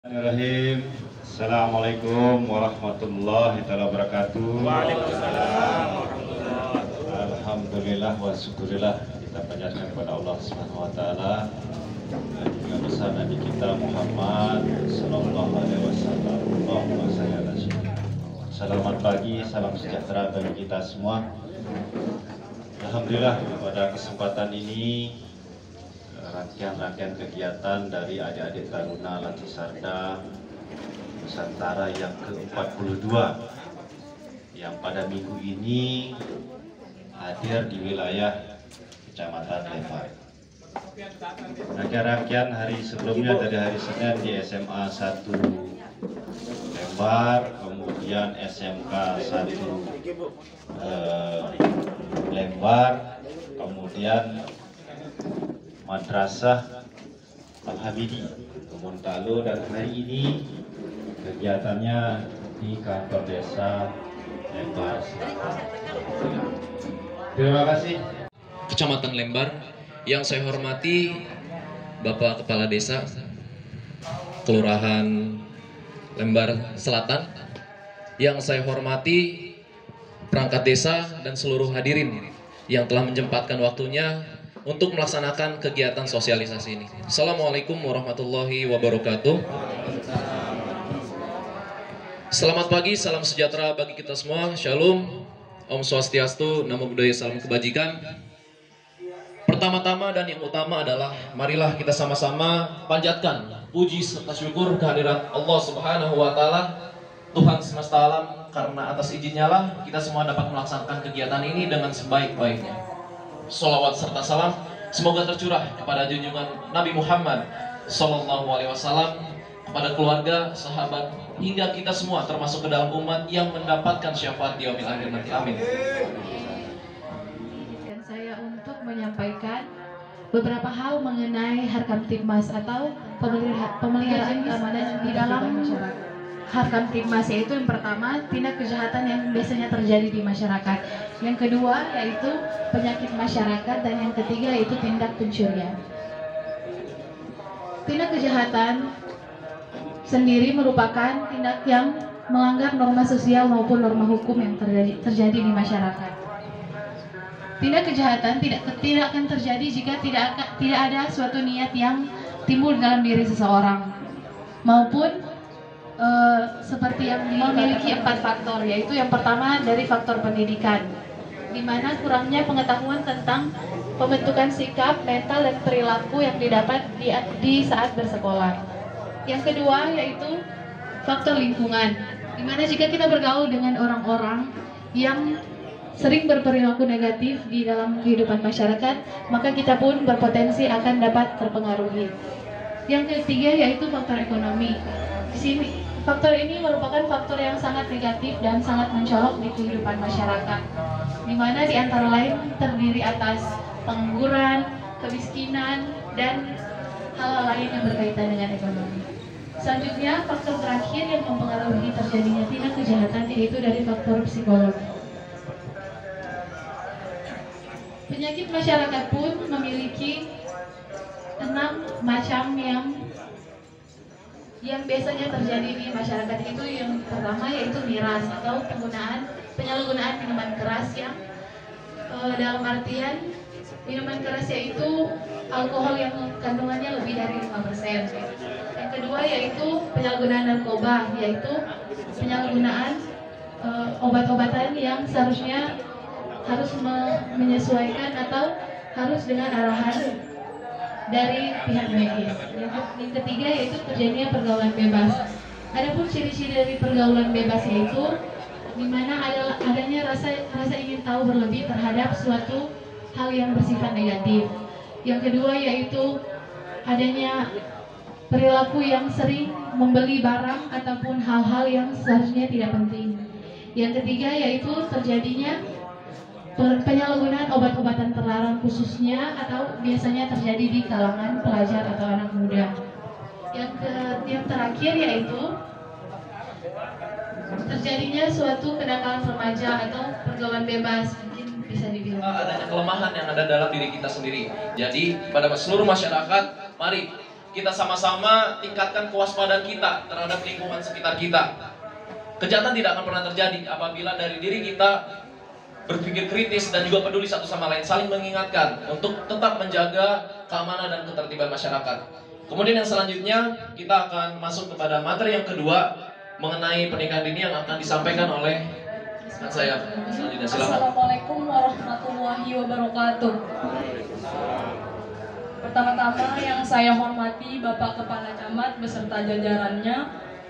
Bismillahirrahmanirrahim. Assalamualaikum warahmatullahi wabarakatuh. Waalaikumsalam. Alhamdulillah wa syukurillah kita panjatkan kepada Allah Subhanahu wa taala dan juga besar Nabi kita Muhammad sallallahu alaihi wasallam. Allahumma shalli ala sayyidina. Selamat pagi, salam sejahtera bagi kita semua. Alhamdulillah pada kesempatan ini rangkaian-rangkaian kegiatan dari adik-adik Taruna Lantisarda Nusantara yang ke-42 yang pada minggu ini hadir di wilayah Kecamatan Lembar. Rangkaian-rangkaian hari sebelumnya dari hari Senin di SMA 1 Lembar, kemudian SMK 1 Lembar, kemudian Madrasah Al-Hamidi Kemuntalo, dan hari ini kegiatannya di kantor desa Lembar Selatan. Terima kasih. Kecamatan Lembar, yang saya hormati Bapak Kepala Desa Kelurahan Lembar Selatan, yang saya hormati perangkat desa dan seluruh hadirin yang telah menyempatkan waktunya untuk melaksanakan kegiatan sosialisasi ini. Assalamualaikum warahmatullahi wabarakatuh. Selamat pagi, salam sejahtera bagi kita semua. Shalom, Om Swastiastu, Namo Buddhaya, salam kebajikan. Pertama-tama dan yang utama adalah marilah kita sama-sama panjatkan puji serta syukur kehadirat Allah Subhanahu wa taala, Tuhan semesta alam, karena atas izinnya lah kita semua dapat melaksanakan kegiatan ini dengan sebaik-baiknya. Sholawat serta salam semoga tercurah kepada junjungan Nabi Muhammad Sallallahu Alaihi Wasallam, kepada keluarga, sahabat, hingga kita semua termasuk ke dalam umat yang mendapatkan syafaat di yaumil akhir nanti. Amin. Dan saya untuk menyampaikan beberapa hal mengenai Harkamtibmas atau pemeliharaan keamanan di dalam masyarakat. Harkamtibmas yaitu yang pertama, tindak kejahatan yang biasanya terjadi di masyarakat. Yang kedua yaitu penyakit masyarakat, dan yang ketiga yaitu tindak pencurian. Tindak kejahatan sendiri merupakan tindak yang melanggar norma sosial maupun norma hukum yang terjadi di masyarakat. Tindak kejahatan tidak akan terjadi jika tidak ada suatu niat yang timbul dalam diri seseorang, maupun seperti yang memiliki 4 faktor, yaitu yang pertama dari faktor pendidikan, di mana kurangnya pengetahuan tentang pembentukan sikap, mental, dan perilaku yang didapat di saat bersekolah. Yang kedua yaitu faktor lingkungan, di mana jika kita bergaul dengan orang-orang yang sering berperilaku negatif di dalam kehidupan masyarakat, maka kita pun berpotensi akan dapat terpengaruhi. Yang ketiga yaitu faktor ekonomi. Di sini faktor ini merupakan faktor yang sangat negatif dan sangat mencolok di kehidupan masyarakat, di mana di antara lain terdiri atas pengangguran, kemiskinan, dan hal-hal lain yang berkaitan dengan ekonomi. Selanjutnya, faktor terakhir yang mempengaruhi terjadinya tindak kejahatan yaitu dari faktor psikologi. Penyakit masyarakat pun memiliki 6 macam yang biasanya terjadi di masyarakat. Itu yang pertama yaitu miras atau penyalahgunaan minuman keras yang dalam artian minuman keras yaitu alkohol yang kandungannya lebih dari 5%. Yang kedua yaitu penyalahgunaan narkoba, yaitu penyalahgunaan obat-obatan yang seharusnya harus menyesuaikan atau harus dengan arahan dari pihak medis. Yang ketiga yaitu terjadinya pergaulan bebas. Adapun ciri-ciri dari pergaulan bebas yaitu di mana adanya rasa ingin tahu berlebih terhadap suatu hal yang bersifat negatif. Yang kedua yaitu adanya perilaku yang sering membeli barang ataupun hal-hal yang seharusnya tidak penting. Yang ketiga yaitu terjadinya penyalahgunaan obat-obatan terlarang, khususnya atau biasanya terjadi di kalangan pelajar atau anak muda. Yang terakhir yaitu terjadinya suatu kenakalan remaja atau pergaulan bebas, mungkin bisa dibilang Adanya kelemahan yang ada dalam diri kita sendiri. Jadi pada seluruh masyarakat, mari kita sama-sama tingkatkan kewaspadaan kita terhadap lingkungan sekitar kita. Kejahatan tidak akan pernah terjadi apabila dari diri kita berpikir kritis dan juga peduli satu sama lain, saling mengingatkan untuk tetap menjaga keamanan dan ketertiban masyarakat. Kemudian yang selanjutnya kita akan masuk kepada materi yang kedua mengenai pernikahan dini yang akan disampaikan oleh saya. Selanjutnya silakan. Assalamualaikum warahmatullahi wabarakatuh. Pertama-tama yang saya hormati Bapak Kepala Camat beserta jajarannya.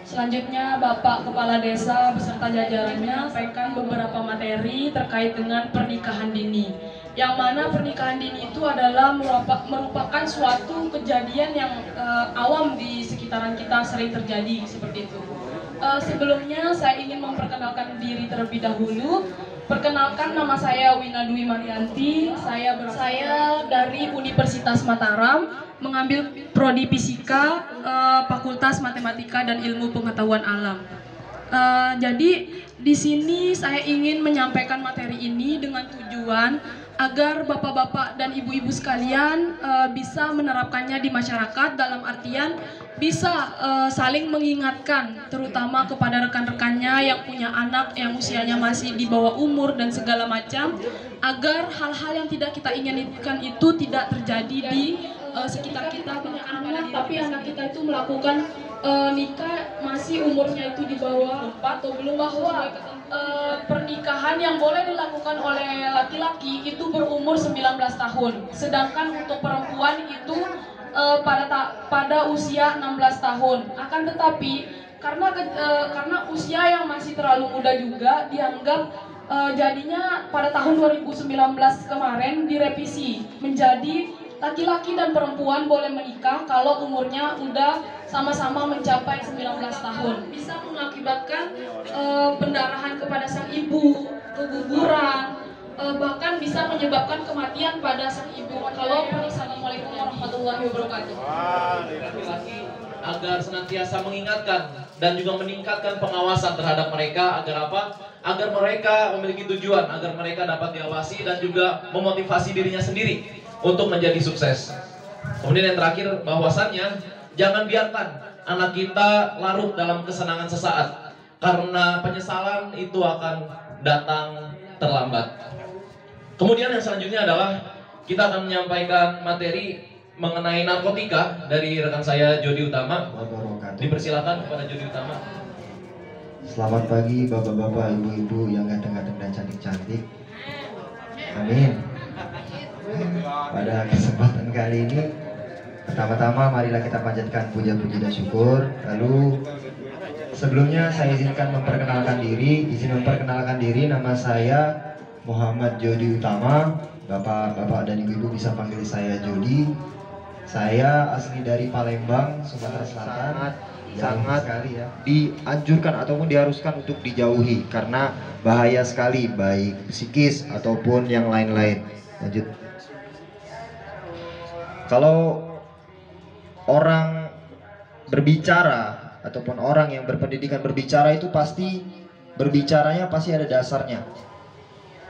Selanjutnya Bapak Kepala Desa beserta jajarannya sampaikan beberapa materi terkait dengan pernikahan dini. Yang mana pernikahan dini itu adalah merupakan suatu kejadian yang awam di sekitaran kita sering terjadi seperti itu. Sebelumnya saya ingin memperkenalkan diri terlebih dahulu. Perkenalkan, nama saya Wina Dwi Marianti. Saya dari Universitas Mataram, mengambil prodi Fisika, Fakultas Matematika dan Ilmu Pengetahuan Alam. Jadi di sini saya ingin menyampaikan materi ini dengan tujuan agar bapak-bapak dan ibu-ibu sekalian bisa menerapkannya di masyarakat, dalam artian bisa saling mengingatkan terutama kepada rekan-rekannya yang punya anak yang usianya masih di bawah umur dan segala macam, agar hal-hal yang tidak kita inginkan itu tidak terjadi di sekitar kita. Punya anak tapi anak kita itu melakukan nikah masih umurnya itu di bawah 4 atau belum, bahwa pernikahan yang boleh dilakukan oleh laki-laki itu berumur 19 tahun, sedangkan untuk perempuan itu pada usia 16 tahun. Akan tetapi karena usia yang masih terlalu muda juga dianggap, jadinya pada tahun 2019 kemarin direvisi menjadi laki-laki dan perempuan boleh menikah kalau umurnya udah sama-sama mencapai 19 tahun. Bisa mengakibatkan pendarahan kepada sang ibu, keguguran, bahkan bisa menyebabkan kematian pada sang ibu. Kalau Assalamualaikum warahmatullahi wabarakatuh. Laki-laki agar senantiasa mengingatkan dan juga meningkatkan pengawasan terhadap mereka agar apa? Agar mereka memiliki tujuan, agar mereka dapat diawasi dan juga memotivasi dirinya sendiri untuk menjadi sukses. Kemudian yang terakhir, bahwasannya jangan biarkan anak kita larut dalam kesenangan sesaat, karena penyesalan itu akan datang terlambat. Kemudian yang selanjutnya adalah kita akan menyampaikan materi mengenai narkotika dari rekan saya Jody Utama. Dipersilakan kepada Jody Utama. Selamat pagi bapak-bapak, ibu-ibu yang ganteng-ganteng dan cantik-cantik. Amin. Pada kesempatan kali ini, pertama-tama marilah kita panjatkan puja-puji dan syukur. Lalu sebelumnya saya izinkan memperkenalkan diri. Nama saya Muhammad Jody Utama. Bapak-bapak dan ibu-ibu bisa panggil saya Jody. Saya asli dari Palembang, Sumatera Selatan. Sangat sekali ya, dianjurkan ataupun diharuskan untuk dijauhi karena bahaya sekali, baik psikis ataupun yang lain-lain. Lanjut. Kalau orang berbicara ataupun orang yang berpendidikan berbicara itu pasti berbicaranya pasti ada dasarnya.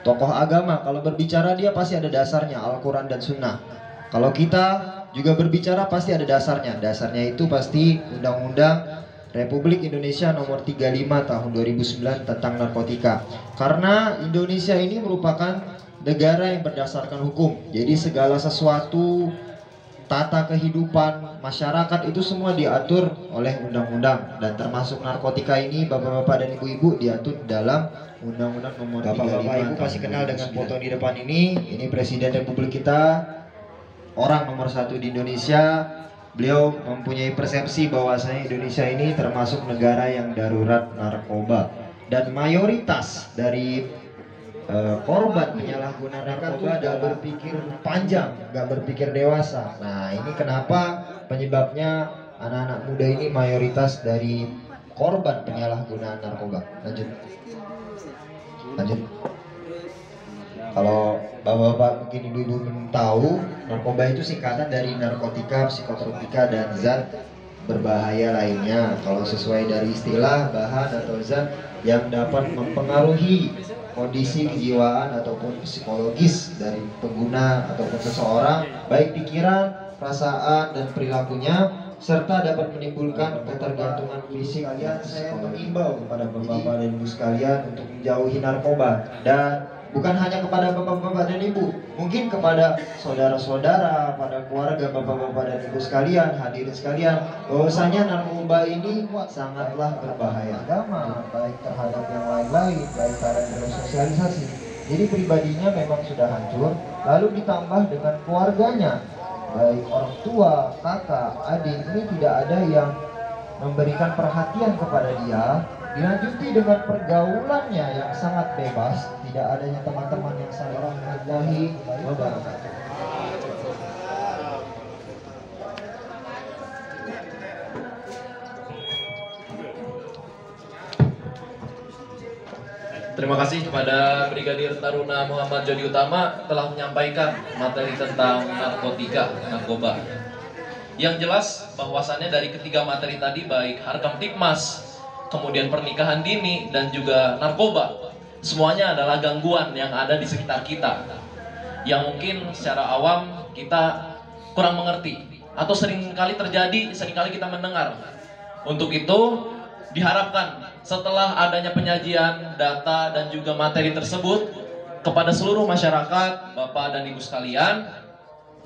Tokoh agama kalau berbicara dia pasti ada dasarnya, Al-Quran dan Sunnah. Kalau kita juga berbicara pasti ada dasarnya. Dasarnya itu pasti Undang-Undang Republik Indonesia nomor 35 tahun 2009 tentang narkotika. Karena Indonesia ini merupakan negara yang berdasarkan hukum. Jadi segala sesuatu, tata kehidupan masyarakat itu semua diatur oleh undang-undang, dan termasuk narkotika ini bapak-bapak dan ibu-ibu diatur dalam Undang-Undang nomor 35. Bapak-bapak ibu pasti kenal dengan foto di depan ini. Ini Presiden Republik kita, orang nomor 1 di Indonesia. Beliau mempunyai persepsi bahwasanya Indonesia ini termasuk negara yang darurat narkoba, dan mayoritas dari korban penyalahgunaan narkoba gak berpikir panjang, gak berpikir dewasa. Nah ini kenapa penyebabnya anak-anak muda ini mayoritas dari korban penyalahgunaan narkoba. Lanjut. Kalau bapak-bapak mungkin ibu-ibu belum tahu, narkoba itu singkatan dari narkotika, psikotropika, dan zat berbahaya lainnya. Kalau sesuai dari istilah, bahan atau zat yang dapat mempengaruhi kondisi kejiwaan ataupun psikologis dari pengguna ataupun seseorang, baik pikiran, perasaan, dan perilakunya, serta dapat menimbulkan ketergantungan fisik. Kalian saya mengimbau kepada bapak-bapak dan ibu sekalian untuk menjauhi narkoba, dan bukan hanya kepada bapak-bapak dan ibu, mungkin kepada saudara-saudara, pada keluarga bapak-bapak dan ibu sekalian, hadirin sekalian, bahwasanya narkoba ini sangatlah berbahaya agama, baik terhadap yang lain-lain, baik terhadap bersosialisasi. Jadi pribadinya memang sudah hancur, lalu ditambah dengan keluarganya, baik orang tua, kakak, adik, ini tidak ada yang memberikan perhatian kepada dia. Dilanjuti dengan pergaulannya yang sangat bebas, tidak adanya teman-teman yang saling menghargai. Terima kasih kepada Brigadir Taruna Muhammad Jody Utama telah menyampaikan materi tentang narkoba. Yang jelas bahwasannya dari ketiga materi tadi, baik Harkam Tipmas, kemudian pernikahan dini, dan juga narkoba, semuanya adalah gangguan yang ada di sekitar kita, yang mungkin secara awam kita kurang mengerti, atau seringkali terjadi, seringkali kita mendengar. Untuk itu diharapkan setelah adanya penyajian data dan juga materi tersebut kepada seluruh masyarakat, Bapak dan Ibu sekalian,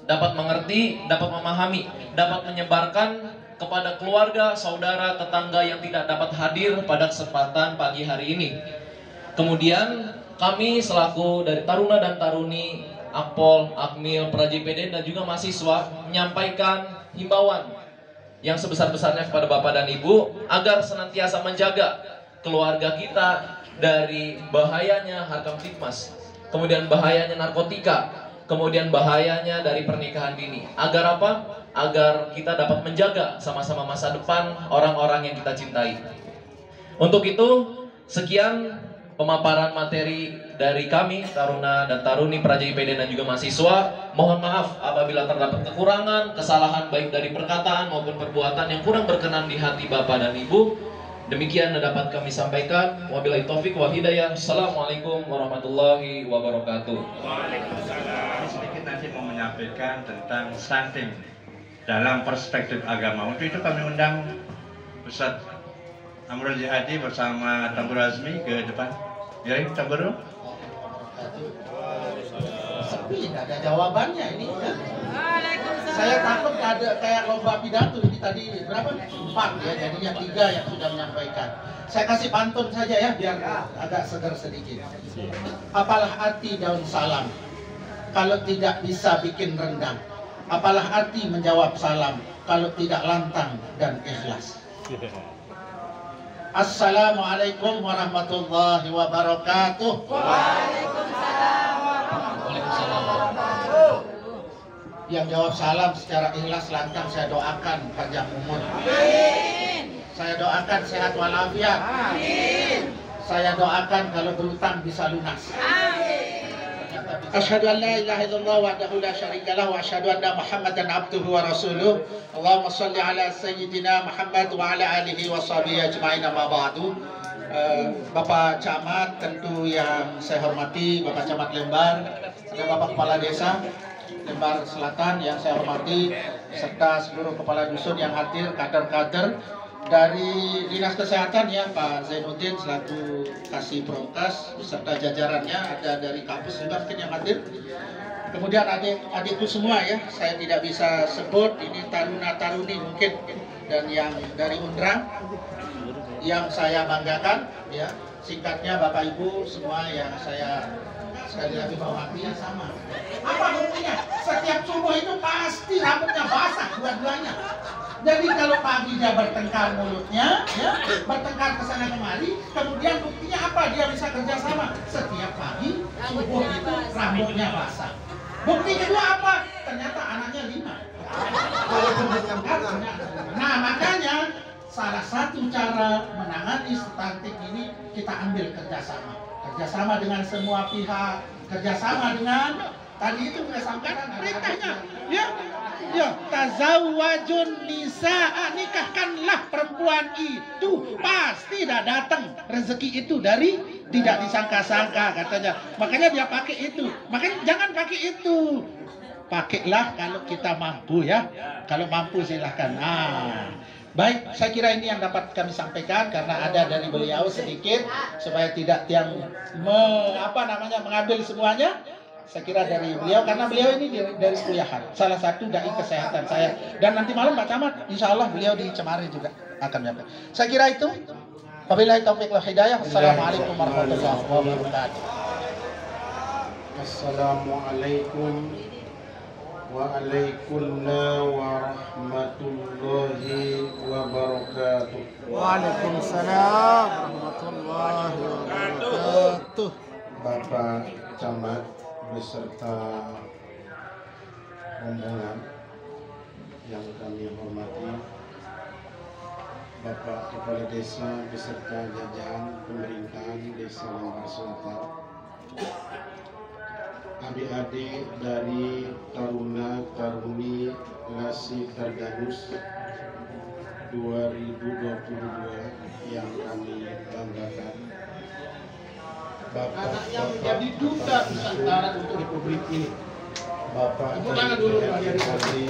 dapat mengerti, dapat memahami, dapat menyebarkan kepada keluarga, saudara, tetangga yang tidak dapat hadir pada kesempatan pagi hari ini. Kemudian kami selaku dari Taruna dan Taruni, Akpol, Akmil, Pra-JPD dan juga mahasiswa menyampaikan himbauan yang sebesar-besarnya kepada Bapak dan Ibu agar senantiasa menjaga keluarga kita dari bahayanya Harkam Tipmas, kemudian bahayanya narkotika, kemudian bahayanya dari pernikahan dini. Agar apa? Agar kita dapat menjaga sama-sama masa depan orang-orang yang kita cintai. Untuk itu, sekian pemaparan materi dari kami, Taruna dan Taruni, Pra-JPD dan juga mahasiswa. Mohon maaf apabila terdapat kekurangan, kesalahan baik dari perkataan maupun perbuatan yang kurang berkenan di hati Bapak dan Ibu. Demikian dapat kami sampaikan. Wabillahi taufik wal hidayah. Assalamualaikum warahmatullahi wabarakatuh. Waalaikumsalam. Sedikit nanti mau menyampaikan tentang stunting dalam perspektif agama. Untuk itu kami undang Ustaz Amrul Jihadi bersama Tambur Azmi ke depan. Ya, Tambur. Sepi, tidak ada jawabannya ini. Ya. Saya takut ada kayak lomba pidato ini tadi berapa? 4 ya, jadinya 3 yang sudah menyampaikan. Saya kasih pantun saja ya biar agak segar sedikit. Apalah arti daun salam kalau tidak bisa bikin rendang? Apalah arti menjawab salam kalau tidak lantang dan ikhlas? Assalamualaikum warahmatullahi wabarakatuh. Waalaikumsalam. Yang jawab salam secara ikhlas lantang saya doakan panjang umur. Amin. Saya doakan sehat walafiat. Amin. Saya doakan kalau berutang bisa lunas. Amin. Asyhadu an la ilaha illallah wahdahu la syarika lah wa asyhadu anna Muhammadan abduhu wa rasuluh. Allahumma shalli ala sayyidina Muhammad wa ala alihi wa sahbihi ajma'in, amma ba'du. Bapak Camat tentu yang saya hormati, Bapak Camat Lembar, ada Bapak Kepala Desa Lembar Selatan yang saya hormati, serta seluruh kepala dusun yang hadir, kader-kader dari Dinas Kesehatan ya, Pak Zainuddin selaku Kasih Prokes beserta jajarannya, ada dari kampus juga mungkin yang hadir. Kemudian adik-adikku semua ya, saya tidak bisa sebut, ini taruna-taruni mungkin, dan yang dari Undrang yang saya banggakan ya, singkatnya Bapak Ibu semua yang saya sekali lagi hormati sama. Apa buktinya? Setiap subuh itu pasti rambutnya basah dua-duanya. Jadi kalau pagi dia bertengkar mulutnya, ya, bertengkar ke sana kemari, kemudian buktinya apa? Dia bisa kerjasama. Setiap pagi subuh itu rambutnya basah. Bukti kedua apa? Ternyata anaknya 5. Nah makanya salah satu cara menangani stunting ini kita ambil kerjasama dengan semua pihak, kerjasama dengan tadi itu sudah sampaikan perintahnya, ya tazawwajun nisaa, nikahkanlah perempuan itu, pasti tidak datang rezeki itu dari tidak disangka-sangka katanya. Makanya dia pakai itu, makanya jangan pakai itu. pakailah kalau kita mampu ya. Kalau mampu silahkan. Baik, saya kira ini yang dapat kami sampaikan karena ada dari beliau sedikit supaya tidak yang mengambil semuanya. Saya kira dari beliau karena beliau ini dari kuliahan, salah satu dai kesehatan saya. Dan nanti malam Pak Camat, insya Allah beliau di Cemari juga akan nyampe. Saya kira itu. Wabillahi taufiq wal hidayah. Assalamualaikum warahmatullahi wabarakatuh. Assalamualaikum Waalaikumsalam warahmatullahi wabarakatuh. Waalaikumsalam warahmatullahi wabarakatuh. Bapak Camat beserta rombongan yang kami hormati, Bapak Kepala Desa beserta jajaran pemerintahan Desa Lembar Selatan, adik-adik dari Taruna Taruni Nasi Tardanus 2022 yang kami banggakan, Anak yang menjadi duta Nusantara untuk Republik ini. Bapak Tepuk tangan dulu, Pak. Hadi